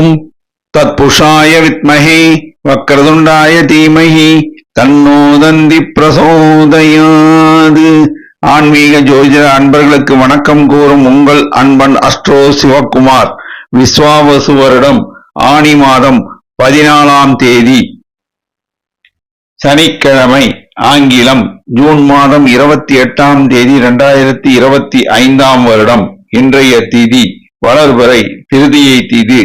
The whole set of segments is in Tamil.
ஓம் தத்புஷாய வித்மஹே வக்ரதுண்டாய தீமஹி தன்னோ தந்தி பிரசோதயாது. ஆன்மீக ஜோதிட அன்பர்களுக்கு வணக்கம் கூறும் உங்கள் அன்பன் அஸ்ட்ரோ சிவகுமார். விஸ்வாவசு வருடம் ஆனி மாதம் 14ஆம் தேதி சனிக்கிழமை, ஆங்கிலம் ஜூன் மாதம் 28ஆம் தேதி 2025ஆம் வருடம். இன்றைய திதி வளர்பிறை திருதியை திதி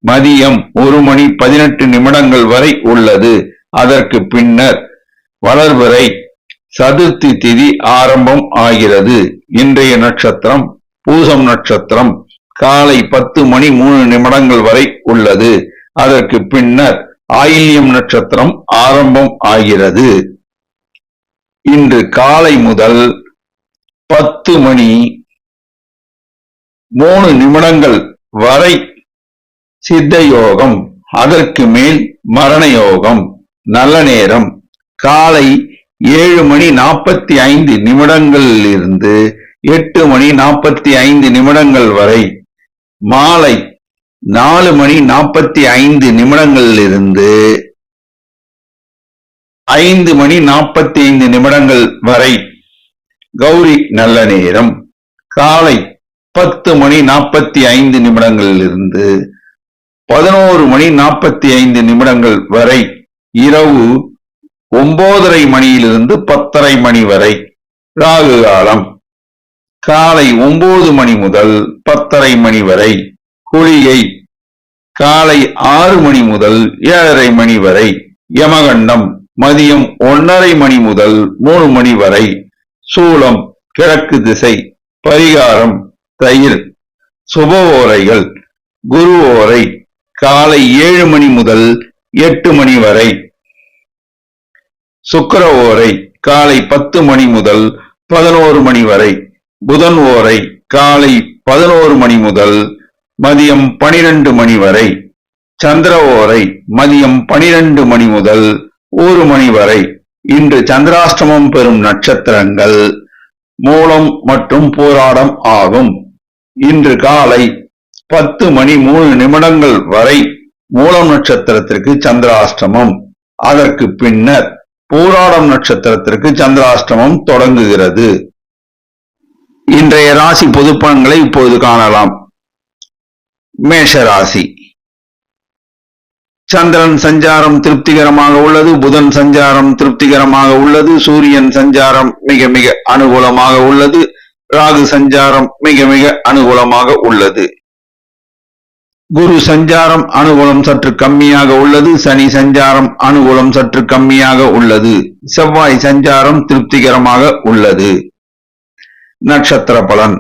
மதியம் 1:18 வரை உள்ளது. அதற்கு பின்னர் வளர்பிறை சதுர்த்தி திதி ஆரம்பம் ஆகிறது. இன்றைய நட்சத்திரம் பூசம் நட்சத்திரம் காலை 10:03 வரை உள்ளது. அதற்கு பின்னர் ஆயில்யம் நட்சத்திரம் ஆரம்பம் ஆகிறது. இன்று காலை முதல் 10:03 வரை சித்த யோகம், அதற்கு மேல் மரண யோகம். நல்ல நேரம் காலை 7:45 இருந்து 8:45 வரை, மாலை 4:45 இருந்து 5:45 வரை கௌரி நல்ல நேரம். காலை 10:45 இருந்து 11:45 வரை, இரவு 9:30 10:30 வரை ராகு காலம். காலை 9 முதல் 10:30 வரை. குளிகை காலை 6 முதல் 7:30 வரை. யமகண்டம் மதியம் 1:30 முதல் 3 வரை. சூலம் கிழக்கு திசை. பரிகாரம் தயிர். சுப ஓரைகள் குரு ஓரை காலை 7 முதல் 8 வரை. சுக்கிர ஓரை காலை 10 முதல் 11 வரை. புதன் ஓரை காலை 11 முதல் மதியம் 12 வரை. சந்திர ஓரை மதியம் 12 முதல் 1 வரை. இன்று சந்திராஷ்டமம் பெறும் நட்சத்திரங்கள் மூலம் மற்றும் பூராடம் ஆகும். இன்று காலை 10:03 வரை மூலம் நட்சத்திரத்திற்கு சந்திராஷ்டமம். அதற்கு பின்னர் பூராடம் நட்சத்திரத்திற்கு சந்திராஷ்டமம் தொடங்குகிறது. இன்றைய ராசி பொது பலன்களை இப்போது காணலாம். மேஷ ராசி. சந்திரன் சஞ்சாரம் திருப்திகரமாக உள்ளது. புதன் சஞ்சாரம் திருப்திகரமாக உள்ளது. சூரியன் சஞ்சாரம் மிக மிக அனுகூலமாக உள்ளது. ராகு சஞ்சாரம் மிக மிக அனுகூலமாக உள்ளது. குரு சஞ்சாரம் அனுகூலம் சற்று கம்மியாக உள்ளது. சனி சஞ்சாரம் அனுகூலம் சற்று கம்மியாக உள்ளது. செவ்வாய் சஞ்சாரம் திருப்திகரமாக உள்ளது. நட்சத்திர பலன்.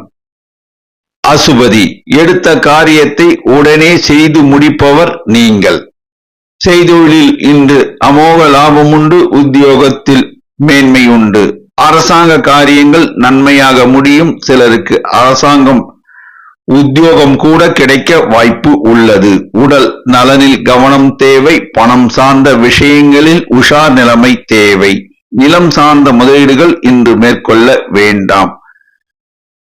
அசுபதி. எடுத்த காரியத்தை உடனே செய்து முடிப்பவர் நீங்கள். செய்தொழிலில் இன்று அமோக லாபம் உண்டு. உத்தியோகத்தில் மேன்மை உண்டு. அரசாங்க காரியங்கள் நன்மையாக முடியும். சிலருக்கு அரசாங்கம் உத்தியோகம் கூட கிடைக்க வாய்ப்பு உள்ளது. உடல் நலனில் கவனம் தேவை. பணம் சார்ந்த விஷயங்களில் உஷார் நிலைமை தேவை. நிலம் சார்ந்த முதலீடுகள் இன்று மேற்கொள்ள வேண்டாம்.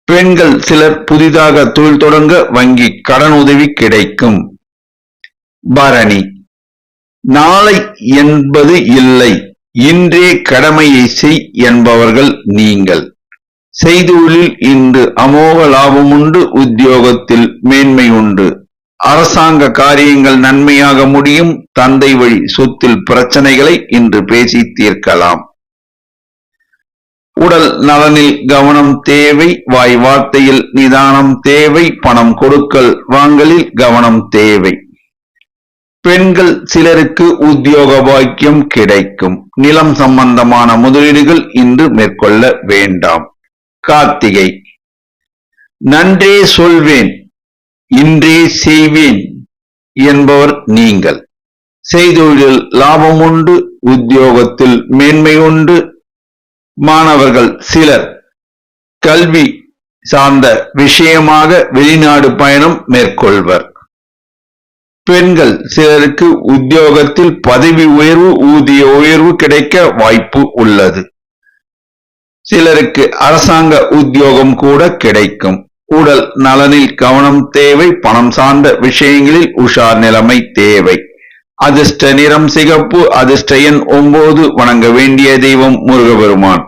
பெண்கள் சிலர் புதிதாக தொழில் தொடங்க வங்கி கடன் உதவி கிடைக்கும். பரணி. நாளை என்பது இல்லை, இன்றே கடமையை செய் என்பவர்கள் நீங்கள். செய்தொழிலில் இன்று அமோக லாபம் உண்டு. உத்தியோகத்தில் மேன்மை உண்டு. அரசாங்க காரியங்கள் நன்மையாக முடியும். தந்தை வழி சொத்தில் பிரச்சனைகளை இன்று பேசி தீர்க்கலாம். உடல் நலனில் கவனம் தேவை. வாய் வார்த்தையில் நிதானம் தேவை. பணம் கொடுக்கல் வாங்கலில் கவனம் தேவை. பெண்கள் சிலருக்கு உத்தியோக பாக்கியம் கிடைக்கும். நிலம் சம்பந்தமான முதலீடுகள் இன்று மேற்கொள்ள வேண்டாம். கார்த்திகை. நன்றே சொல்வேன் இன்றே செய்வேன் என்பவர் நீங்கள். செய்தொழிலில் லாபம் உண்டு. உத்தியோகத்தில் மேன்மை உண்டு. மாணவர்கள் சிலர் கல்வி சார்ந்த விஷயமாக வெளிநாடு பயணம் மேற்கொள்வர். பெண்கள் சிலருக்கு உத்தியோகத்தில் பதவி உயர்வு, ஊதிய உயர்வு கிடைக்க வாய்ப்பு உள்ளது. சிலருக்கு அரசாங்க உத்தியோகம் கூட கிடைக்கும். உடல் நலனில் கவனம் தேவை. பணம் சார்ந்த விஷயங்களில் உஷார் நிலைமை தேவை. அதிர்ஷ்ட நிறம் சிகப்பு. அதிர்ஷ்ட எண் 9. வணங்க வேண்டிய தெய்வம் முருகபெருமான்.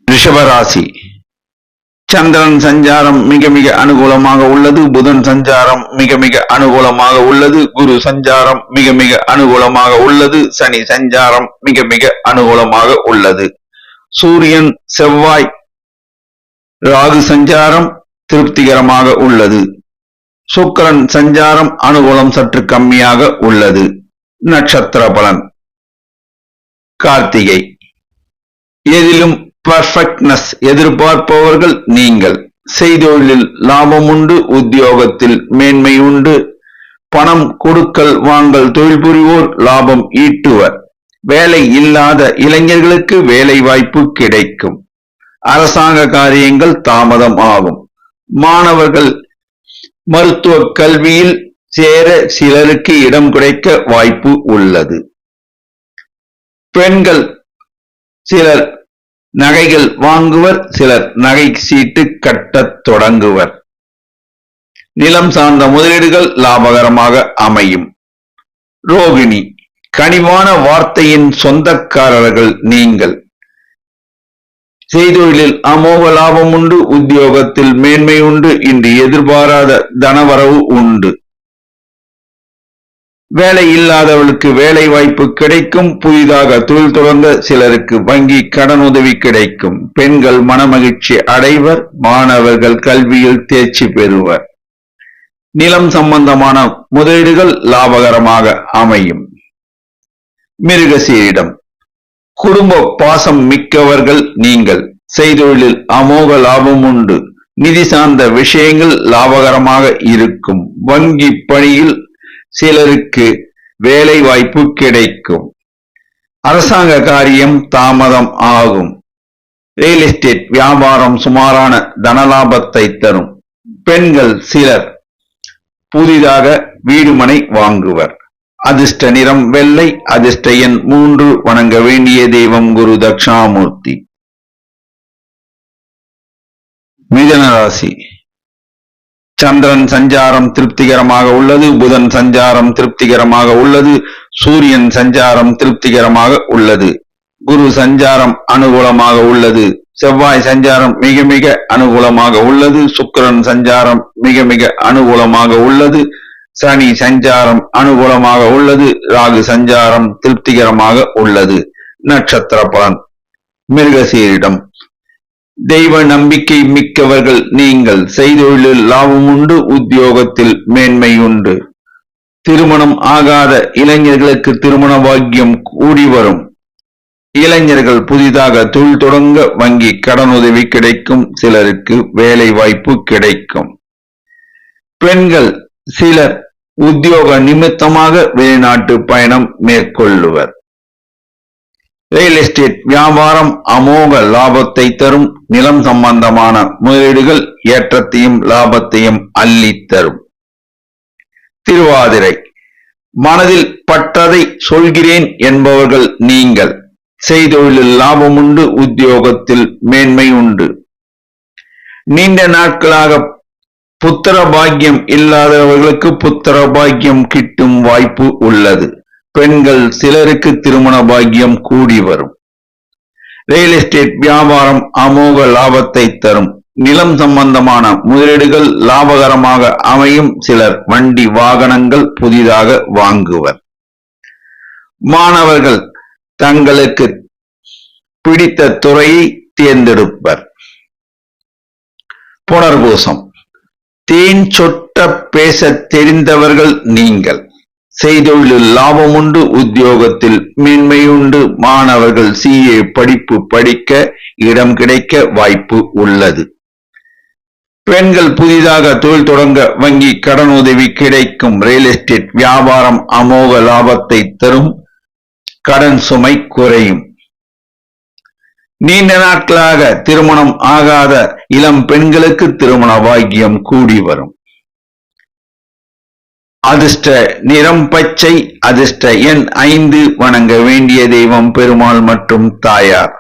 ரிஷபராசி. சந்திரன் சஞ்சாரம் மிக மிக அனுகூலமாக உள்ளது. புதன் சஞ்சாரம் மிக மிக அனுகூலமாக உள்ளது. குரு சஞ்சாரம் மிக மிக அனுகூலமாக உள்ளது. சனி சஞ்சாரம் மிக மிக அனுகூலமாக உள்ளது. சூரியன் செவ்வாய் ராகு சஞ்சாரம் திருப்திகரமாக உள்ளது. சுக்கிரன் சஞ்சாரம் அனுகூலம் சற்று கம்மியாக உள்ளது. நட்சத்திர பலன். கார்த்திகை. எதிலும் பர்ஃபெக்ட்னஸ் எதிர்பார்ப்பவர்கள் நீங்கள். செய்தொழிலில் லாபம் உண்டு. உத்தியோகத்தில் மேன்மை உண்டு. பணம் கொடுக்கல் வாங்கல் தொழில் புரிவோர் லாபம் ஈட்டுவர். வேலை இல்லாத இளைஞர்களுக்கு வேலை வாய்ப்பு கிடைக்கும். அரசாங்க காரியங்கள் தாமதம் ஆகும். மாணவர்கள் மருத்துவ கல்வியில் சேர சிலருக்கு இடம் கிடைக்க வாய்ப்பு உள்ளது. பெண்கள் சிலர் நகைகள் வாங்குவர். சிலர் நகை சீட்டு கட்டத் தொடங்குவர். நிலம் சார்ந்த முதலீடுகள் லாபகரமாக அமையும். ரோகிணி. கனிவான வார்த்தையின் சொந்தக்காரர்கள் நீங்கள். செய்தொழிலில் அமோக லாபம் உண்டு. உத்தியோகத்தில் மேன்மை உண்டு. இன்று எதிர்பாராத தனவரவு உண்டு. வேலை இல்லாதவர்களுக்கு வேலை வாய்ப்பு கிடைக்கும். புதிதாக தொழில் தொடங்க சிலருக்கு வங்கி கடன் உதவி கிடைக்கும். பெண்கள் மனமகிழ்ச்சி அடைவர். மாணவர்கள் கல்வியில் தேர்ச்சி பெறுவர். நிலம் சம்பந்தமான முதலீடுகள் லாபகரமாக அமையும். மிருகசீரிடம். குடும்ப பாசம் மிக்கவர்கள் நீங்கள். செய்தொழிலில் அமோக லாபம் உண்டு. நிதி சார்ந்த விஷயங்கள் லாபகரமாக இருக்கும். வங்கி பணியில் சிலருக்கு வேலை வாய்ப்பு கிடைக்கும். அரசாங்க காரியம் தாமதம் ஆகும். ரியல் எஸ்டேட் வியாபாரம் சுமாரான தனலாபத்தை தரும். பெண்கள் சிலர் புதிதாக வீடுமனை வாங்குவர். அதிர்ஷ்ட நிறம் வெள்ளை. அதிர்ஷ்ட எண் 3. வணங்க வேண்டிய தெய்வம் குரு தட்சிணாமூர்த்தி. மிதுன ராசி. சந்திரன் சஞ்சாரம் திருப்திகரமாக உள்ளது. புதன் சஞ்சாரம் திருப்திகரமாக உள்ளது. சூரியன் சஞ்சாரம் திருப்திகரமாக உள்ளது. குரு சஞ்சாரம் அனுகூலமாக உள்ளது. செவ்வாய் சஞ்சாரம் மிக மிக அனுகூலமாக உள்ளது. சுக்கிரன் சஞ்சாரம் மிக மிக அனுகூலமாக உள்ளது. சனி சஞ்சாரம் அனுகூலமாக உள்ளது. ராகு சஞ்சாரம் திருப்திகரமாக உள்ளது. நட்சத்திர பலன். மிருகசீரிடம். தெய்வ நம்பிக்கை மிக்கவர்கள் நீங்கள். செய்தொழிலில் லாபம் உண்டு. உத்தியோகத்தில் மேன்மை உண்டு. திருமணம் ஆகாத இளைஞர்களுக்கு திருமண பாக்கியம் கூடி வரும். இளைஞர்கள் புதிதாக தொழில் தொடங்க வங்கி கடன் உதவி கிடைக்கும். சிலருக்கு வேலை வாய்ப்பு கிடைக்கும். பெண்கள் சிலர் உத்தியோக நிமித்தமாக வெளிநாட்டு பயணம் மேற்கொள்ளுவர். ரியல் எஸ்டேட் வியாபாரம் அமோக லாபத்தை தரும். நிலம் சம்பந்தமான முதலீடுகள் ஏற்றத்தையும் லாபத்தையும் அள்ளி தரும். திருவாதிரை. மனதில் பட்டதை சொல்கிறேன் என்பவர்கள் நீங்கள். செய்தொழிலில் லாபம் உண்டு. உத்தியோகத்தில் மேன்மை உண்டு. நீண்ட நாட்களாக புத்திர பாக்கியம் இல்லாதவர்களுக்கு புத்திர பாக்கியம் கிட்டும் வாய்ப்பு உள்ளது. பெண்கள் சிலருக்கு திருமண பாக்கியம் கூடி வரும். ரியல் எஸ்டேட் வியாபாரம் அமோக லாபத்தை தரும். நிலம் சம்பந்தமான முதலீடுகள் லாபகரமாக அமையும். சிலர் வண்டி வாகனங்கள் புதிதாக வாங்குவர். மாணவர்கள் தங்களுக்கு பிடித்த துறையை தேர்ந்தெடுப்பர். புனர்பூசம். தேன் சொட்ட பேச தெரிந்தவர்கள் நீங்கள். செய்தொழிலில் லாபம் உண்டு. உத்தியோகத்தில் மேன்மை உண்டு. மாணவர்கள் CA படிப்பு படிக்க இடம் கிடைக்க வாய்ப்பு உள்ளது. பெண்கள் புதிதாக தொழில் தொடங்க வங்கி கடன் உதவி கிடைக்கும். ரியல் எஸ்டேட் வியாபாரம் அமோக லாபத்தை தரும். கடன் சுமை குறையும். நீண்ட நாட்களாக திருமணம் ஆகாத இளம் பெண்களுக்கு திருமண பாக்கியம் கூடி வரும். அதிர்ஷ்ட நிறம் பச்சை. அதிர்ஷ்ட எண் 5. வணங்க வேண்டிய தெய்வம் பெருமாள் மற்றும் தாயார்.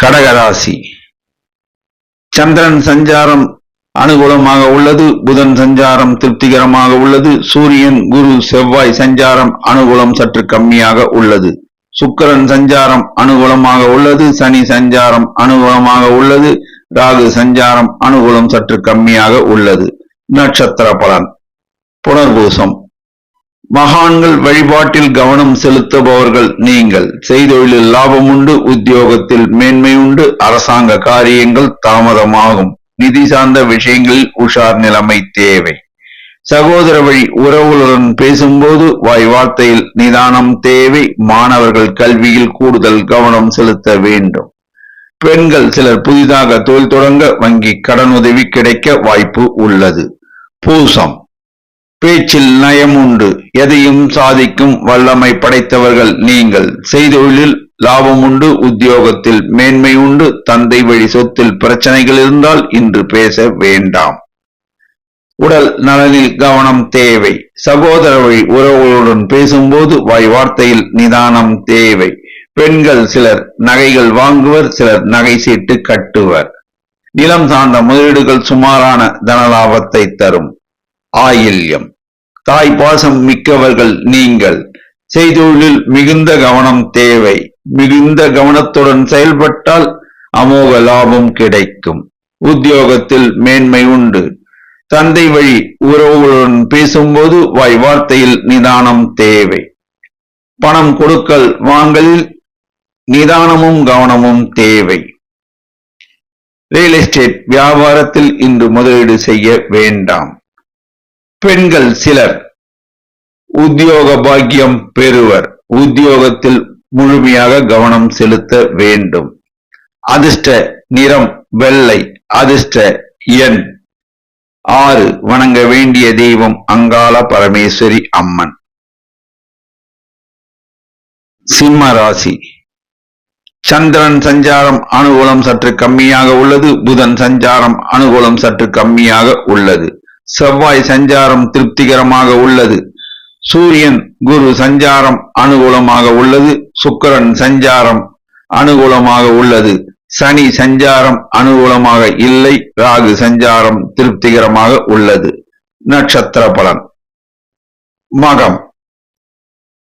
கடகராசி. சந்திரன் சஞ்சாரம் அனுகூலமாக உள்ளது. புதன் சஞ்சாரம் திருப்திகரமாக உள்ளது. சூரியன், குரு, செவ்வாய் சஞ்சாரம் அனுகூலம் சற்று கம்மியாக உள்ளது. சுக்கிரன் சஞ்சாரம் அனுகூலமாக உள்ளது. சனி சஞ்சாரம் அனுகூலமாக உள்ளது. ராகு சஞ்சாரம் அனுகூலம் சற்று கம்மியாக உள்ளது. நட்சத்திர பலன். புனர்பூசம். மகான்கள் வழிபாட்டில் கவனம் செலுத்துபவர்கள் நீங்கள். செய்தொழிலில் லாபம் உண்டு. உத்தியோகத்தில் மேன்மை உண்டு. அரசாங்க காரியங்கள் தாமதமாகும். நிதி சார்ந்த விஷயங்களில் உஷார் நிலைமை தேவை. சகோதர வழி உறவுகளுடன் பேசும்போது வாய் வார்த்தையில் நிதானம் தேவை. மாணவர்கள் கல்வியில் கூடுதல் கவனம் செலுத்த வேண்டும். பெண்கள் சிலர் புதிதாக தொழில் தொடங்க வங்கி கடனுதவி கிடைக்க வாய்ப்பு உள்ளது. பூசம். பேச்சில் நயம் உண்டு. எதையும் சாதிக்கும் வல்லமை படைத்தவர்கள் நீங்கள். செய்தொழிலில் லாபம் உண்டு. உத்தியோகத்தில் மேன்மை உண்டு. தந்தை வழி சொத்தில் பிரச்சனைகள் இருந்தால் இன்று பேச வேண்டாம். உடல் நலனில் கவனம் தேவை. சகோதர வழி உறவுகளுடன் பேசும்போது வாய் வார்த்தையில் நிதானம் தேவை. பெண்கள் சிலர் நகைகள் வாங்குவர். சிலர் நகை சீட்டு கட்டுவர். நிலம் சார்ந்த முதலீடுகள் சுமாரான தனலாபத்தை தரும். ஆயில்யம். தாய் பாசம் மிக்கவர்கள் நீங்கள். செய்தொழிலில் மிகுந்த கவனம் தேவை. மிகுந்த கவனத்துடன் செயல்பட்டால் அமோக லாபம் கிடைக்கும். உத்தியோகத்தில் மேன்மை உண்டு. தந்தை வழி உறவுகளுடன் பேசும்போது வாய் வார்த்தையில் நிதானம் தேவை. பணம் கொடுக்கல் வாங்கலில் நிதானமும் கவனமும் தேவை. ரியல் எஸ்டேட் வியாபாரத்தில் இன்று முதலீடு செய்ய வேண்டாம். பெண்கள் சிலர் உத்தியோக பாக்கியம் பெறுவர். உத்தியோகத்தில் முழுமையாக கவனம் செலுத்த வேண்டும். அதிர்ஷ்ட நிறம் வெள்ளை. அதிர்ஷ்ட எண் 6. வணங்க வேண்டிய தெய்வம் அங்காள பரமேஸ்வரி அம்மன். சிம்ம ராசி. சந்திரன் சஞ்சாரம் அனுகூலம் சற்று கம்மியாக உள்ளது. புதன் சஞ்சாரம் அனுகூலம் சற்று கம்மியாக உள்ளது. செவ்வாய் சஞ்சாரம் திருப்திகரமாக உள்ளது. சூரியன், குரு சஞ்சாரம் அனுகூலமாக உள்ளது. சுக்கிரன் சஞ்சாரம் அனுகூலமாக உள்ளது. சனி சஞ்சாரம் அனுகூலமாக இல்லை. ராகு சஞ்சாரம் திருப்திகரமாக உள்ளது. நட்சத்திர பலன். மகம்.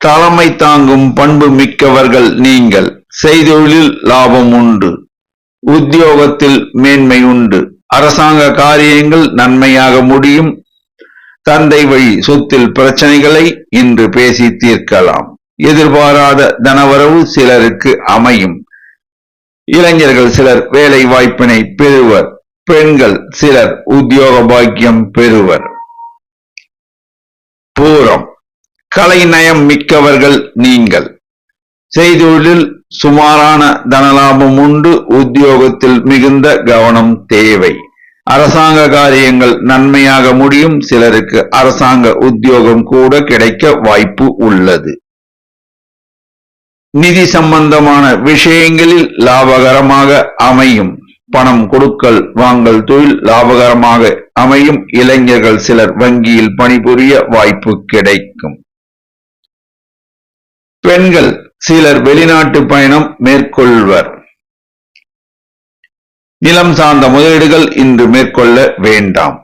தலைமை தாங்கும் பண்பு மிக்கவர்கள் நீங்கள். செய்தொழிலில் லாபம் உண்டு. உத்தியோகத்தில் மேன்மை உண்டு. அரசாங்க காரியங்கள் நன்மையாக முடியும். தந்தை வழி சொத்தில் பிரச்சனைகளை இன்று பேசி தீர்க்கலாம். எதிர்பாராத தனவரவு சிலருக்கு அமையும். இளைஞர்கள் சிலர் வேலை வாய்ப்பினை பெறுவர். பெண்கள் சிலர் உத்தியோக பாக்கியம் பெறுவர். பூரம். கலை நயம் மிக்கவர்கள் நீங்கள். செய்தொழிலில் சுமாரான தனலாபம் உண்டு. உத்தியோகத்தில் மிகுந்த கவனம் தேவை. அரசாங்க காரியங்கள் நன்மையாக முடியும். சிலருக்கு அரசாங்க உத்தியோகம் கூட கிடைக்க வாய்ப்பு உள்ளது. நிதி சம்பந்தமான விஷயங்களில் லாபகரமாக அமையும். பணம் கொடுக்கல் வாங்கல் தொழில் லாபகரமாக அமையும். இளைஞர்கள் சிலர் வங்கியில் பணிபுரிய வாய்ப்பு கிடைக்கும். பெண்கள் சிலர் வெளிநாட்டு பயணம் மேற்கொள்வர். நிலம் சார்ந்த முதலீடுகள் இன்று மேற்கொள்ள வேண்டாம்.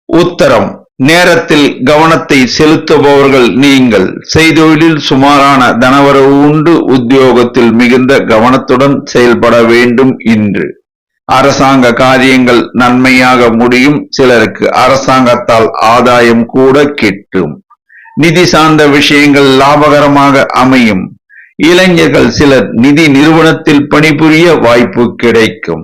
உத்தரம். நேரத்தில் கவனத்தை செலுத்துபவர்கள் நீங்கள். செய்தொழிலில் சுமாரான தனவரவு உண்டு. உத்தியோகத்தில் மிகுந்த கவனத்துடன் செயல்பட வேண்டும். இன்று அரசாங்க காரியங்கள் நன்மையாக முடியும். சிலருக்கு அரசாங்கத்தால் ஆதாயம் கூட கிட்டும். நிதி சார்ந்த விஷயங்கள் லாபகரமாக அமையும். இளைஞர்கள் சிலர் நிதி நிறுவனத்தில் பணிபுரிய வாய்ப்பு கிடைக்கும்.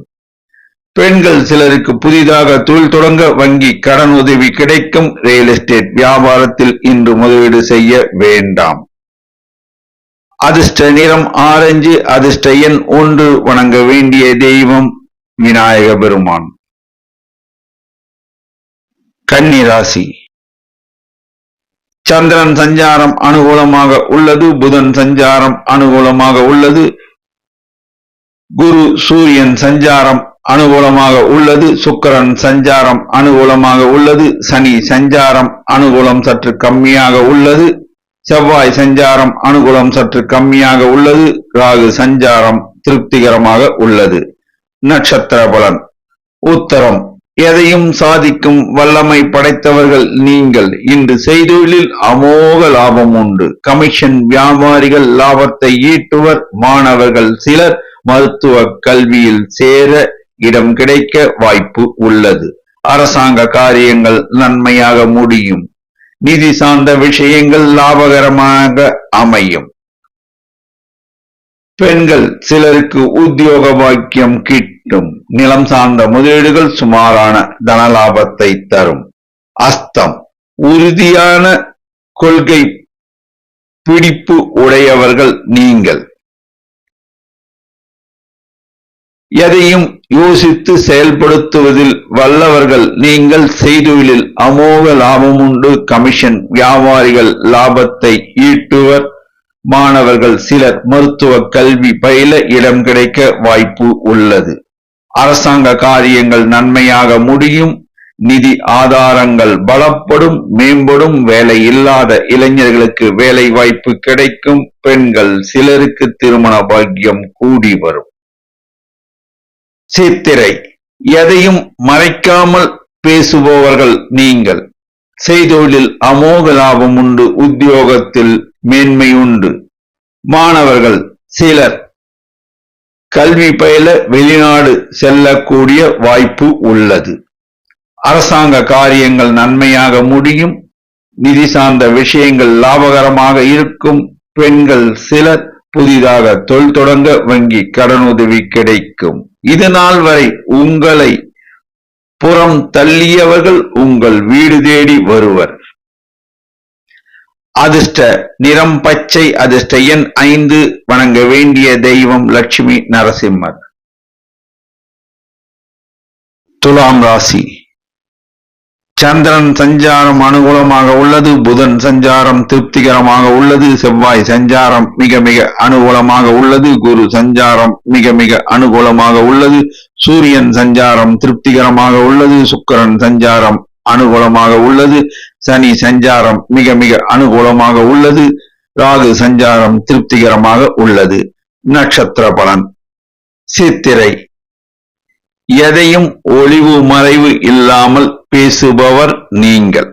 பெண்கள் சிலருக்கு புதிதாக தொழில் தொடங்க வங்கி கடன் உதவி கிடைக்கும். ரியல் எஸ்டேட் வியாபாரத்தில் இன்று முதலீடு செய்ய வேண்டாம். அதிர்ஷ்ட நிறம் ஆரஞ்சு. அதிர்ஷ்ட எண் 1. வணங்க வேண்டிய தெய்வம் விநாயக பெருமான். கன்னி ராசி. சந்திரன் சஞ்சாரம் அனுகூலமாக உள்ளது. புதன் சஞ்சாரம் அனுகூலமாக உள்ளது. குரு, சூரியன் சஞ்சாரம் அனுகூலமாக உள்ளது. சுக்கிரன் சஞ்சாரம் அனுகூலமாக உள்ளது. சனி சஞ்சாரம் அனுகூலம் சற்று கம்மியாக உள்ளது. செவ்வாய் சஞ்சாரம் அனுகூலம் சற்று கம்மியாக உள்ளது. ராகு சஞ்சாரம் திருப்திகரமாக உள்ளது. நட்சத்திர பலன். உத்தரம். எதையும் சாதிக்கும் வல்லமை படைத்தவர்கள் நீங்கள். இன்று செய்தொழிலில் அமோக லாபம் உண்டு. கமிஷன் வியாபாரிகள் லாபத்தை ஈட்டுவர். மாணவர்கள் சிலர் மருத்துவ கல்வியில் சேர இடம் கிடைக்க வாய்ப்பு உள்ளது. அரசாங்க காரியங்கள் நன்மையாக முடியும். நிதி சார்ந்த விஷயங்கள் லாபகரமாக அமையும். பெண்கள் சிலருக்கு உத்தியோக பாக்கியம் கிட்டும். நிலம் சார்ந்த முதலீடுகள் சுமாரான தனலாபத்தை தரும். அஸ்தம். உறுதியான கொள்கை பிடிப்பு உடையவர்கள் நீங்கள். எதையும் யோசித்து செயல்படுத்துவதில் வல்லவர்கள் நீங்கள். செய்தொழிலில் அமோக லாபம் உண்டு. கமிஷன் வியாபாரிகள் லாபத்தை ஈட்டுவர். மாணவர்கள் சிலர் மருத்துவ கல்வி பயில இடம் கிடைக்க வாய்ப்பு உள்ளது. அரசாங்க காரியங்கள் நன்மையாக முடியும். நிதி ஆதாரங்கள் பலப்படும் மேம்படும். வேலை இல்லாத இளைஞர்களுக்கு வேலை வாய்ப்பு கிடைக்கும். பெண்கள் சிலருக்கு திருமண பாக்கியம் கூடி வரும். சித்திரை. எதையும் மறைக்காமல் பேசுபவர்கள் நீங்கள். செய்தொழிலில் அமோக லாபம் உண்டு. உத்தியோகத்தில் மேன்மை உண்டு. மாணவர்கள் சிலர் கல்வி பயில வெளிநாடு செல்லக்கூடிய வாய்ப்பு உள்ளது. அரசாங்க காரியங்கள் நன்மையாக முடியும். நிதி சார்ந்த விஷயங்கள் லாபகரமாக இருக்கும். பெண்கள் சிலர் புதிதாக தொழில் தொடங்க வங்கி கடனுதவி கிடைக்கும். இதுநாள் வரை உங்களை புறம் தள்ளியவர்கள் உங்கள் வீடு தேடி வருவர். அதிர்ஷ்ட நிறம் பச்சை. அதிர்ஷ்ட எண் 5. வணங்க வேண்டிய தெய்வம் லட்சுமி நரசிம்மர். துலாம் ராசி. சந்திரன் சஞ்சாரம் அனுகூலமாக உள்ளது. புதன் சஞ்சாரம் திருப்திகரமாக உள்ளது. செவ்வாய் சஞ்சாரம் மிக மிக அனுகூலமாக உள்ளது. குரு சஞ்சாரம் மிக மிக அனுகூலமாக உள்ளது. சூரியன் சஞ்சாரம் திருப்திகரமாக உள்ளது. சுக்கிரன் சஞ்சாரம் அனுகூலமாக உள்ளது. சனி சஞ்சாரம் மிக மிக அனுகூலமாக உள்ளது. ராகு சஞ்சாரம் திருப்திகரமாக உள்ளது. நட்சத்திர பலன். சித்திரை. எதையும் ஒளிவு மறைவு இல்லாமல் பேசுபவர் நீங்கள்.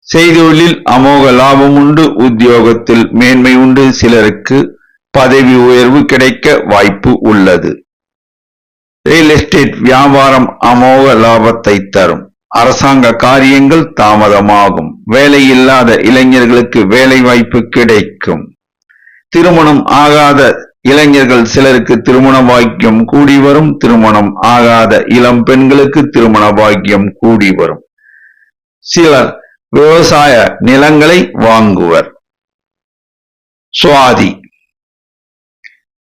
செய்தொழிலில் அமோக லாபம் உண்டு. உத்தியோகத்தில் மேன்மை உண்டு. சிலருக்கு பதவி உயர்வு கிடைக்க வாய்ப்பு உள்ளது. ரியல் எஸ்டேட் வியாபாரம் அமோக லாபத்தை தரும். அரசாங்க காரியங்கள் தாமதமாகும். வேலை இல்லாத இளைஞர்களுக்கு வேலை வாய்ப்பு கிடைக்கும். திருமணம் ஆகாத இளைஞர்கள் சிலருக்கு திருமண பாக்கியம் கூடி வரும். திருமணம் ஆகாத இளம் பெண்களுக்கு திருமண பாக்கியம் கூடி வரும். சிலர் விவசாய நிலங்களை வாங்குவர். சுவாதி.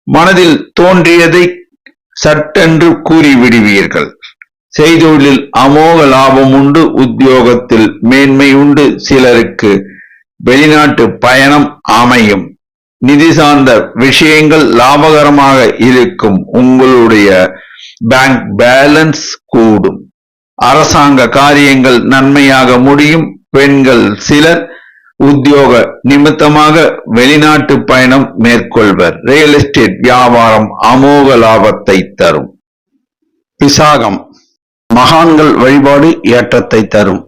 மனதில் தோன்றியதை சட்டென்று கூறிவிடுவீர்கள். செய்தொழிலில் அமோக லாபம் உண்டு. உத்தியோகத்தில் மேன்மை உண்டு. சிலருக்கு வெளிநாட்டு பயணம் அமையும். நிதி சார்ந்த விஷயங்கள் லாபகரமாக இருக்கும். உங்களுடைய பேங்க் பேலன்ஸ் கூடும். அரசாங்க காரியங்கள் நன்மையாக முடியும். பெண்கள் சிலர் உத்தியோக நிமித்தமாக வெளிநாட்டு பயணம் மேற்கொள்வர். ரியல் எஸ்டேட் வியாபாரம் அமோக லாபத்தை தரும். விசாகம். மகான்கள் வழிபாடு ஏற்றத்தை தரும்.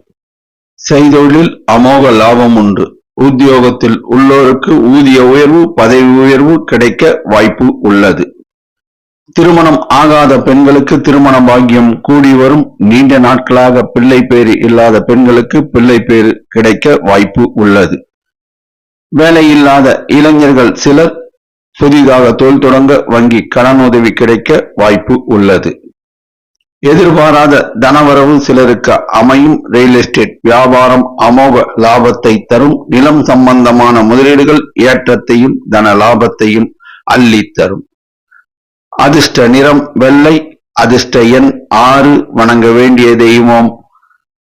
செய்தொழிலில் அமோக லாபம் உண்டு. உத்தியோகத்தில் உள்ளோருக்கு ஊதிய உயர்வு பதவி உயர்வு கிடைக்க வாய்ப்பு உள்ளது. திருமணம் ஆகாத பெண்களுக்கு திருமண பாக்கியம் கூடி வரும். நீண்ட நாட்களாக பிள்ளை பேறு இல்லாத பெண்களுக்கு பிள்ளை பேறு கிடைக்க வாய்ப்பு உள்ளது. வேலை இல்லாத இளைஞர்கள் சிலர் புதிதாக தொழில் தொடங்க வங்கி கடனுதவி கிடைக்க வாய்ப்பு உள்ளது. எதிர்பாராத தனவரவு சிலருக்கு அமையும். ரியல் எஸ்டேட் வியாபாரம் அமோக லாபத்தை தரும். நிலம் சம்பந்தமான முதலீடுகள் ஏற்றத்தையும் தன லாபத்தையும் அள்ளித் தரும். அதிர்ஷ்ட நிறம் வெள்ளை. அதிர்ஷ்ட எண் 6. வணங்க வேண்டிய தெய்வம்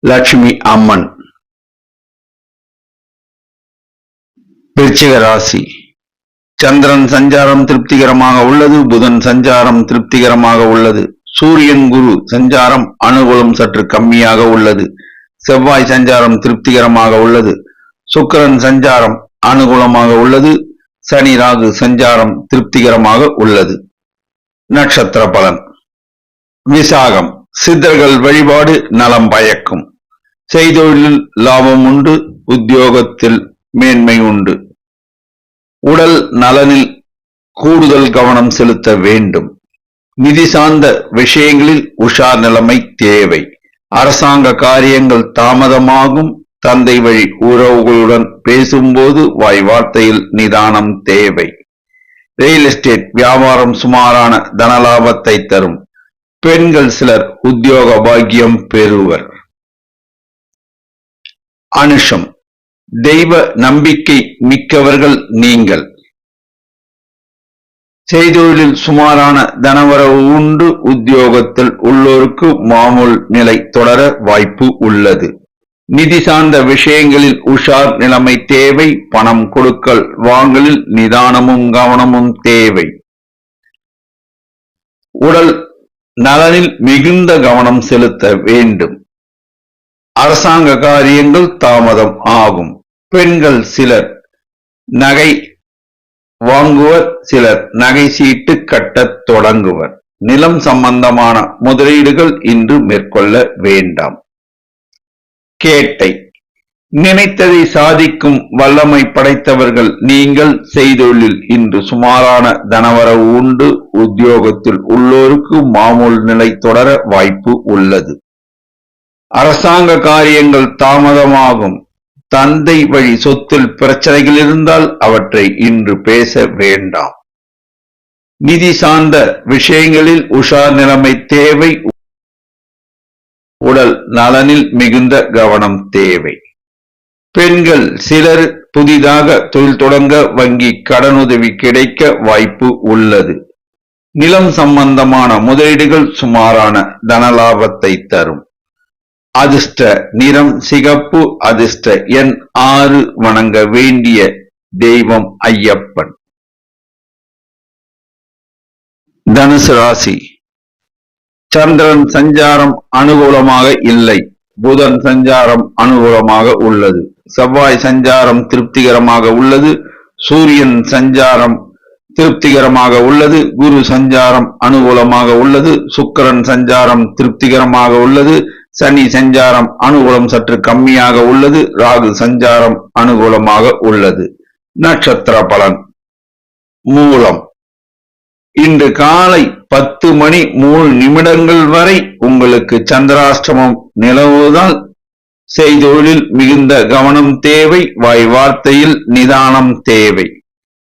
லட்சுமி அம்மன். விருச்சிக ராசி. சந்திரன் சஞ்சாரம் திருப்திகரமாக உள்ளது. புதன் சஞ்சாரம் திருப்திகரமாக உள்ளது. சூரியன் குரு சஞ்சாரம் அனுகூலம் சற்று கம்மியாக உள்ளது. செவ்வாய் சஞ்சாரம் திருப்திகரமாக உள்ளது. சுக்கிரன் சஞ்சாரம் அனுகூலமாக உள்ளது. சனி ராகு சஞ்சாரம் திருப்திகரமாக உள்ளது. நட்சத்திர பலன். விசாகம். சித்தர்கள் வழிபாடு நலம் பயக்கும். செய்தொழிலில் லாபம் உண்டு. உத்தியோகத்தில் மேன்மை உண்டு. உடல் நலனில் கூடுதல் கவனம் செலுத்த வேண்டும். நிதி சார்ந்த விஷயங்களில் உஷார் நிலைமை தேவை. அரசாங்க காரியங்கள் தாமதமாகும். தந்தை வழி உறவுகளுடன் பேசும்போது வாய் வார்த்தையில் நிதானம் தேவை. ரியல் எஸ்டேட் வியாபாரம் சுமாரான தனலாபத்தை தரும். பெண்கள் சிலர் உத்தியோக பாக்கியம் பெறுவர். அனுஷம். தெய்வ நம்பிக்கை மிக்கவர்கள் நீங்கள். செய்தொழிலில் சுமாரான தனவரவு உண்டு. உத்தியோகத்தில் உள்ளோருக்கு மாமூல் நிலை தொடர வாய்ப்பு உள்ளது. நிதி சார்ந்த விஷயங்களில் உஷார் நிலைமை தேவை. பணம் கொடுக்கல் வாங்கலில் நிதானமும் கவனமும் தேவை. உடல் நலனில் மிகுந்த கவனம் செலுத்த வேண்டும். அரசாங்க காரியங்கள் தாமதம் ஆகும். பெண்கள் சிலர் நகை வாங்குவர். சிலர் நகை சீட்டு கட்டத் தொடங்குவர். நிலம் சம்பந்தமான முதலீடுகள் இன்று மேற்கொள்ள வேண்டாம். கேட்டை. நினைத்ததை சாதிக்கும் வல்லமை படைத்தவர்கள் நீங்கள். செய்தொழிலில் இன்று சுமாரான தனவரவு உண்டு. உத்தியோகத்தில் உள்ளோருக்கு மாமூல் நிலை தொடர வாய்ப்பு உள்ளது. அரசாங்க காரியங்கள் தாமதமாகும். தந்தை வழி சொத்தில் பிரச்சனைகள் இருந்தால் அவற்றை இன்று பேச வேண்டாம். நிதி சார்ந்த விஷயங்களில் உஷார் நிலைமை தேவை. உடல் நலனில் மிகுந்த கவனம் தேவை. பெண்கள் சிலர் புதிதாக தொழில் தொடங்க வங்கி கடனுதவி கிடைக்க வாய்ப்பு உள்ளது. நிலம் சம்பந்தமான முதலீடுகள் சுமாரான தனலாபத்தை தரும். அதிர்ஷ்ட நிறம் சிகப்பு. அதிர்ஷ்ட எண் 6. வணங்க வேண்டிய தெய்வம் ஐயப்பன். தனுசு ராசி. சந்திரன் சஞ்சாரம் அனுகூலமாக இல்லை. புதன் சஞ்சாரம் அனுகூலமாக உள்ளது. செவ்வாய் சஞ்சாரம் திருப்திகரமாக உள்ளது. சூரியன் சஞ்சாரம் திருப்திகரமாக உள்ளது. குரு சஞ்சாரம் அனுகூலமாக உள்ளது. சுக்கிரன் சஞ்சாரம் திருப்திகரமாக உள்ளது. சனி சஞ்சாரம் அனுகூலம் சற்று கம்மியாக உள்ளது. ராகு சஞ்சாரம் அனுகூலமாக உள்ளது. நட்சத்திர பலன். மூலம். இன்று காலை 10:03 வரை உங்களுக்கு சந்திராஷ்டமம் நிலவுவதால் செய்தொழிலில் மிகுந்த கவனம் தேவை. வாய் வார்த்தையில் நிதானம் தேவை.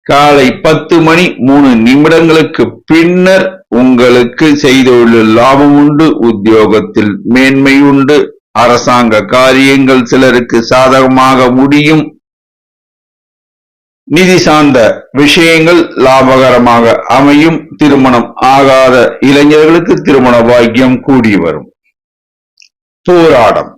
காலை 10:03 பின்னர் உங்களுக்கு செய்தொழிலில் லாபம் உண்டு. உத்தியோகத்தில் மேன்மை உண்டு. அரசாங்க காரியங்கள் சிலருக்கு சாதகமாக முடியும். நிதி சார்ந்த விஷயங்கள் லாபகரமாக அமையும். திருமணம் ஆகாத இளைஞர்களுக்கு திருமண பாக்கியம் கூடி வரும். போராடம்.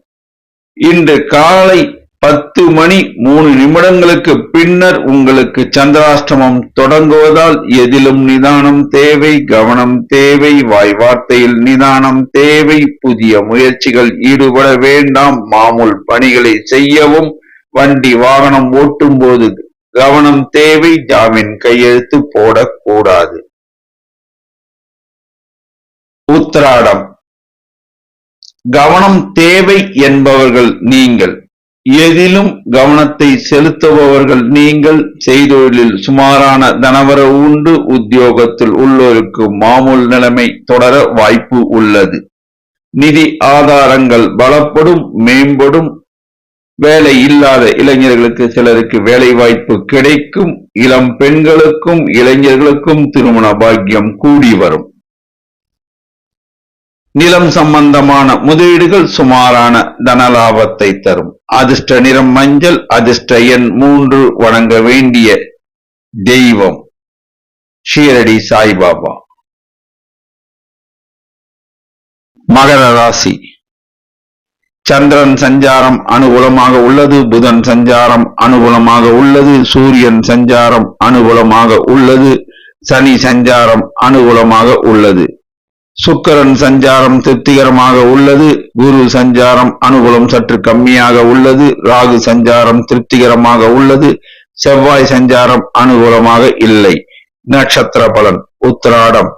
இன்று காலை 10:03 பின்னர் உங்களுக்கு சந்திராஷ்டமம் தொடங்குவதால் எதிலும் நிதானம் தேவை. கவனம் தேவை. வாய் வார்த்தையில் நிதானம் தேவை. புதிய முயற்சிகள் ஈடுபட வேண்டாம். மாமூல் பணிகளை செய்யவும். வண்டி வாகனம் ஓட்டும் போது கவனம் தேவை. ஜாமீன் கையெழுத்து போடக்கூடாது. உத்திராடம். கவனம் தேவை என்பவர்கள் நீங்கள். எதிலும் கவனத்தை செலுத்துபவர்கள் நீங்கள். செய்தொழிலில் சுமாரான தனவரவு உண்டு. உத்தியோகத்தில் உள்ளோருக்கு மாமூல் நிலைமை தொடர வாய்ப்பு உள்ளது. நிதி ஆதாரங்கள் பலப்படும், மேம்படும். வேலை இல்லாத இளைஞர்களுக்கு சிலருக்கு வேலை வாய்ப்பு கிடைக்கும். இளம் பெண்களுக்கும் இளைஞர்களுக்கும் திருமண பாக்கியம் கூடி வரும். நிலம் சம்பந்தமான முதலீடுகள் சுமாரான தனலாபத்தை தரும். அதிர்ஷ்ட நிறம் மஞ்சள். அதிர்ஷ்ட எண் 3. வணங்க வேண்டிய தெய்வம் ஷீரடி சாய்பாபா. மகர ராசி. சந்திரன் சஞ்சாரம் அனுகூலமாக உள்ளது. புதன் சஞ்சாரம் அனுகூலமாக உள்ளது. சூரியன் சஞ்சாரம் அனுகூலமாக உள்ளது. சனி சஞ்சாரம் அனுகூலமாக உள்ளது. சுக்கிரன் சஞ்சாரம் திருப்திகரமாக உள்ளது. குரு சஞ்சாரம் அனுகூலம் சற்று கம்மியாக உள்ளது. ராகு சஞ்சாரம் திருப்திகரமாக உள்ளது. செவ்வாய் சஞ்சாரம் அனுகூலமாக இல்லை. நட்சத்திர பலன் உத்திராடம்.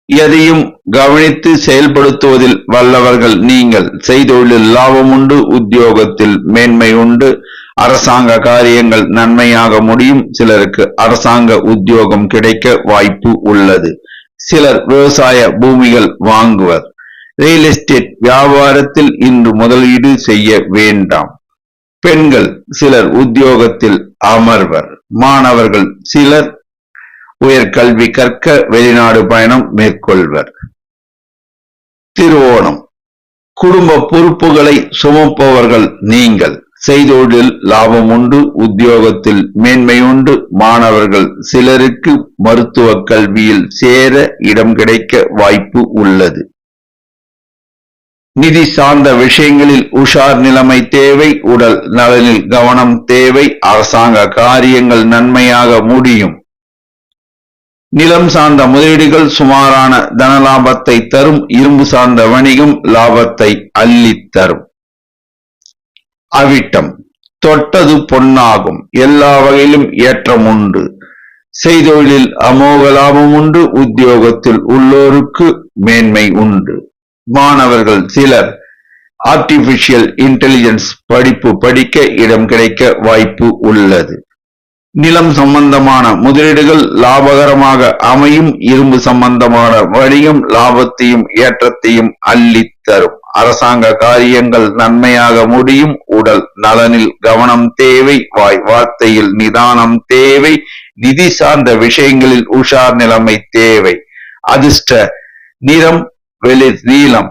எதையும் கவனித்து செயல்படுத்துவதில் வல்லவர்கள் நீங்கள். செய்தொழிலில் லாபம் உண்டு. உத்தியோகத்தில் மேன்மை உண்டு. அரசாங்க காரியங்கள் நன்மையாக முடியும். சிலருக்கு அரசாங்க உத்தியோகம் கிடைக்க வாய்ப்பு உள்ளது. சிலர் விவசாய பூமிகள் வாங்குவர். ரியல் எஸ்டேட் வியாபாரத்தில் இன்று முதலீடு செய்ய வேண்டாம். பெண்கள் சிலர் உத்தியோகத்தில் அமர்வர். மாணவர்கள் சிலர் உயர்கல்வி கற்க வெளிநாடு பயணம் மேற்கொள்வர். திருவோணம். குடும்ப பொறுப்புகளை சுமப்பவர்கள் நீங்கள். செய்தொழிலில் லாபம் உண்டு. உத்தியோகத்தில் மேன்மை உண்டு. மாணவர்கள் சிலருக்கு மருத்துவ கல்வியில் சேர இடம் கிடைக்க வாய்ப்பு உள்ளது. நிதி சார்ந்த விஷயங்களில் உஷார் நிலைமை தேவை. உடல் நலனில் கவனம் தேவை. அரசாங்க காரியங்கள் நன்மையாக முடியும். நிலம் சார்ந்த முதலீடுகள் சுமாரான தனலாபத்தை தரும். இரும்பு சார்ந்த வணிகம் லாபத்தை அள்ளித் தரும். அவிட்டம். தொட்டது பொன்னாகும். எல்லா வகையிலும் ஏற்றம் உண்டு. செய்தொழிலில் அமோக லாபம் உண்டு. உத்தியோகத்தில் உள்ளோருக்கு மேன்மை உண்டு. மாணவர்கள் சிலர் ஆர்டிபிஷியல் இன்டெலிஜென்ஸ் படிப்பு படிக்க இடம் கிடைக்க வாய்ப்பு உள்ளது. நிலம் சம்பந்தமான முதலீடுகள் லாபகரமாக அமையும். இரும்பு சம்பந்தமான வணிகம் லாபத்தையும் ஏற்றத்தையும் அள்ளித் தரும். அரசாங்க காரியங்கள் நன்மையாக முடியும். உடல் நலனில் கவனம் தேவை. வாய் வார்த்தையில் நிதானம் தேவை. நிதி சார்ந்த விஷயங்களில் உஷார் நிலைமை தேவை. அதிர்ஷ்ட நிறம் வெளிர் நீலம்.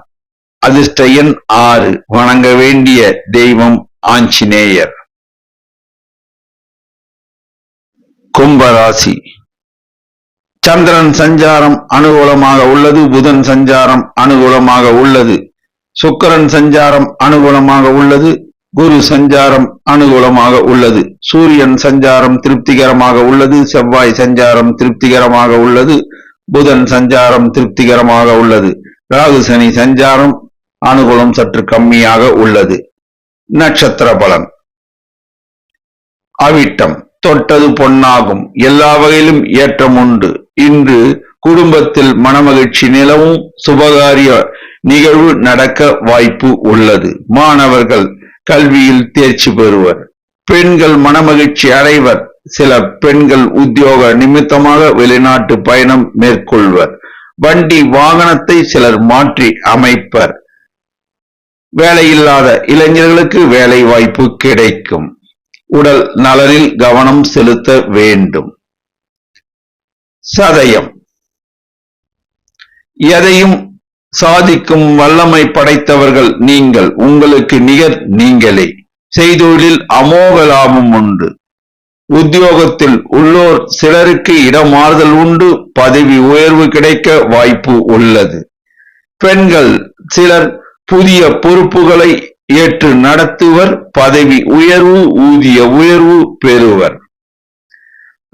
அதிர்ஷ்ட எண் 6. வணங்க வேண்டிய தெய்வம் ஆஞ்சநேயர். கும்பராசி. சந்திரன் சஞ்சாரம் அனுகூலமாக உள்ளது. புதன் சஞ்சாரம் அனுகூலமாக உள்ளது. சுக்கிரன் சஞ்சாரம் அனுகூலமாக உள்ளது. குரு சஞ்சாரம் அனுகூலமாக உள்ளது. சூரியன் சஞ்சாரம் திருப்திகரமாக உள்ளது. செவ்வாய் சஞ்சாரம் திருப்திகரமாக உள்ளது. புதன் சஞ்சாரம் திருப்திகரமாக உள்ளது. ராகு சனி சஞ்சாரம் அனுகூலம் சற்று கம்மியாக உள்ளது. நட்சத்திர பலன் அவிட்டம். தொட்டது பொன்னாகும். எல்லா வகையிலும் ஏற்றம் உண்டு. இன்று குடும்பத்தில் மனமகிழ்ச்சி நிலவும். சுபகாரிய நிகழ்வு நடக்க வாய்ப்பு உள்ளது. மாணவர்கள் கல்வியில் தேர்ச்சி பெறுவர். பெண்கள் மனமகிழ்ச்சி அடைவர். சில பெண்கள் உத்தியோக நிமித்தமாக வெளிநாட்டு பயணம் மேற்கொள்வர். வண்டி வாகனத்தை சிலர் மாற்றி அமைப்பர். வேலையில்லாத இளைஞர்களுக்கு வேலை வாய்ப்பு கிடைக்கும். உடல் நலனில் கவனம் செலுத்த வேண்டும். சதயம். எதையும் சாதிக்கும் வல்லமை படைத்தவர்கள் நீங்கள். உங்களுக்கு நிகர் நீங்களே. செய்தொழிலில் அமோக லாபம் உண்டு. உத்தியோகத்தில் உள்ளோர் சிலருக்கு இடமாறுதல் உண்டு. பதவி உயர்வு கிடைக்க வாய்ப்பு உள்ளது. பெண்கள் சிலர் புதிய பொறுப்புகளை ஏற்று நடத்துவர். பதவி உயர்வு ஊதிய உயர்வு பெறுவர்.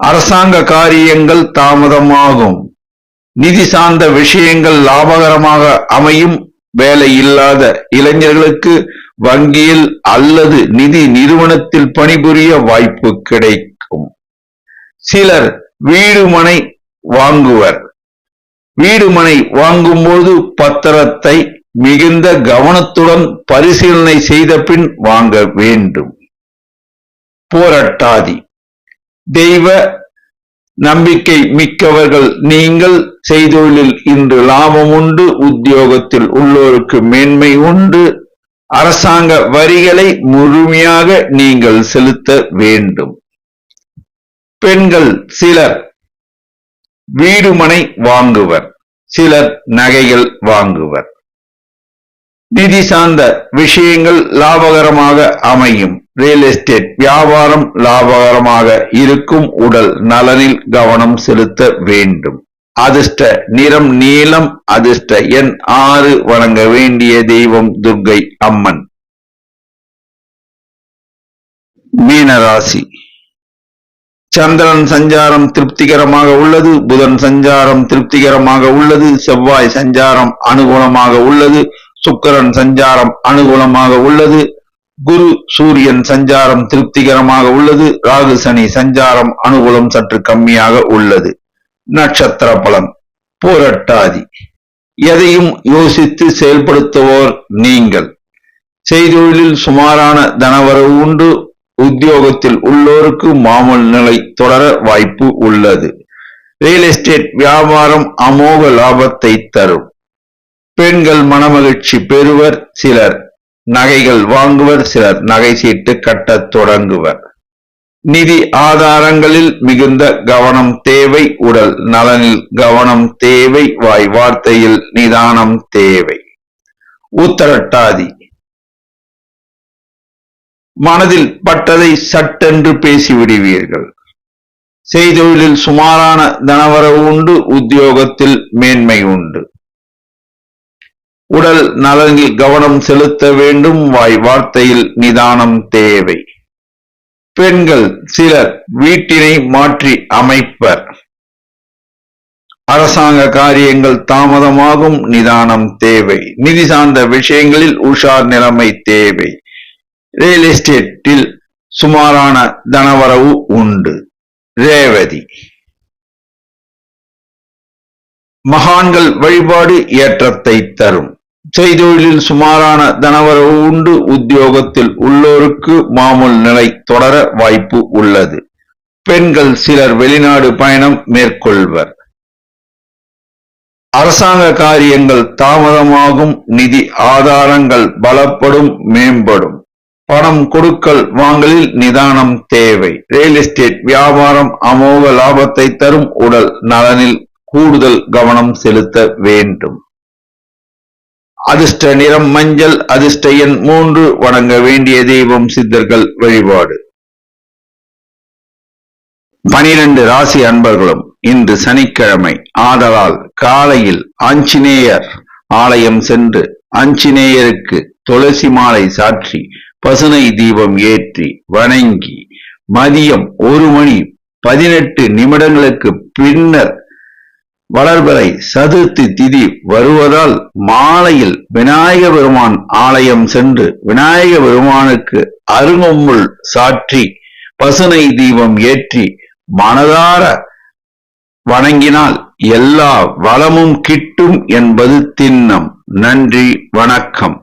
அரசாங்க காரியங்கள் தாமதமாகும். நிதி சார்ந்த விஷயங்கள் லாபகரமாக அமையும். வேலை இல்லாத இளைஞர்களுக்கு வங்கியில் அல்லது நிதி நிறுவனத்தில் பணிபுரிய வாய்ப்பு கிடைக்கும். சிலர் வீடு மனை வாங்குவர். வீடு மனை வாங்கும்போது பத்திரத்தை மிகுந்த கவனத்துடன் பரிசீலனை செய்த பின் வாங்க வேண்டும். போராட்டாதி. தெய்வ நம்பிக்கை மிக்கவர்கள் நீங்கள். செய்தொழிலில் இன்று லாபம் உண்டு. உத்தியோகத்தில் உள்ளோருக்கு மேன்மை உண்டு. அரசாங்க வரிகளை முழுமையாக நீங்கள் செலுத்த வேண்டும். பெண்கள் சிலர் வீடு மனை வாங்குவர். சிலர் நகைகள் வாங்குவர். நிதி சார்ந்த விஷயங்கள் லாபகரமாக அமையும். ரியல் எஸ்டேட் வியாபாரம் லாபகரமாக இருக்கும். உடல் நலனில் கவனம் செலுத்த வேண்டும். அதிர்ஷ்ட நிறம் நீலம். அதிர்ஷ்ட எண் 6. வணங்க வேண்டிய தெய்வம் துர்க்கை அம்மன். மீனராசி. சந்திரன் சஞ்சாரம் திருப்திகரமாக உள்ளது. புதன் சஞ்சாரம் திருப்திகரமாக உள்ளது. செவ்வாய் சஞ்சாரம் அனுகூலமாக உள்ளது. சுக்கிரன் சஞ்சாரம் அனுகூலமாக உள்ளது. குரு சூரியன் சஞ்சாரம் திருப்திகரமாக உள்ளது. ராகு சனி சஞ்சாரம் அனுகூலம் சற்று கம்மியாக உள்ளது. நட்சத்திர பலன் பூரட்டாதி. எதையும் யோசித்து செயல்படுத்துவோர் நீங்கள். செய்தொழிலில் சுமாரான தனவரவு உண்டு. உத்தியோகத்தில் உள்ளோருக்கு மாமூல் நிலை தொடர வாய்ப்பு உள்ளது. ரியல் எஸ்டேட் வியாபாரம் அமோக லாபத்தை தரும். பெண்கள் மனமகிழ்ச்சி பெறுவர். சிலர் நகைகள் வாங்குவர். சிலர் நகை சீட்டு கட்டத் தொடங்குவர். நிதி ஆதாரங்களில் மிகுந்த கவனம் தேவை. உடல் நலனில் கவனம் தேவை. வாய் வார்த்தையில் நிதானம் தேவை. உத்திரட்டாதி. மனதில் பட்டதை சட்டென்று பேசிவிடுவீர்கள். செய்தொழிலில் சுமாரான தனவரவு உண்டு. உத்தியோகத்தில் மேன்மை உண்டு. உடல் நலனில் கவனம் செலுத்த வேண்டும். வாய் வார்த்தையில் நிதானம் தேவை. பெண்கள் சிலர் வீட்டினை மாற்றி அமைப்பர். அரசாங்க காரியங்கள் தாமதமாகும். நிதானம் தேவை. நிதி சார்ந்த விஷயங்களில் உஷார் நிலைமை தேவை. ரியல் எஸ்டேட்டில் சுமாரான தனவரவு உண்டு. ரேவதி. மகான்கள் வழிபாடு ஏற்றத்தை தரும். செய்தொழிலில் சுமாரான தனவரவு உண்டு. உத்தியோகத்தில் உள்ளோருக்கு மாமூல் நிலை தொடர வாய்ப்பு உள்ளது. பெண்கள் சிலர் வெளிநாடு பயணம் மேற்கொள்வர். அரசாங்க காரியங்கள் தாமதமாகும். நிதி ஆதாரங்கள் பலப்படும் மேம்படும். பணம் கொடுக்கல் வாங்கலில் நிதானம் தேவை. ரியல் எஸ்டேட் வியாபாரம் அமோக லாபத்தை தரும். உடல் நலனில் கூடுதல் கவனம் செலுத்த வேண்டும். அதிர்ஷ்ட நிறம் மஞ்சள். அதிர்ஷ்ட எண் 3. வணங்க வேண்டிய தெய்வம் சித்தர்கள் வழிபாடு. 12 ராசி அன்பர்களும் இன்று சனிக்கிழமை ஆதலால் காலையில் ஆஞ்சநேயர் ஆலயம் சென்று ஆஞ்சநேயருக்கு துளசி மாலை சாற்றி பசுனை தீபம் ஏற்றி வணங்கி மதியம் 1:18 பின்னர் வளர்பிறை சதுர்த்தி திதி வருவதால் மாலையில் விநாயக பெருமான் ஆலயம் சென்று விநாயக பெருமானுக்கு அருங்கொம்புல் சாற்றி பசுனை தீபம் ஏற்றி மனதார வணங்கினால் எல்லா வளமும் கிட்டும் என்பது திண்ணம். நன்றி, வணக்கம்.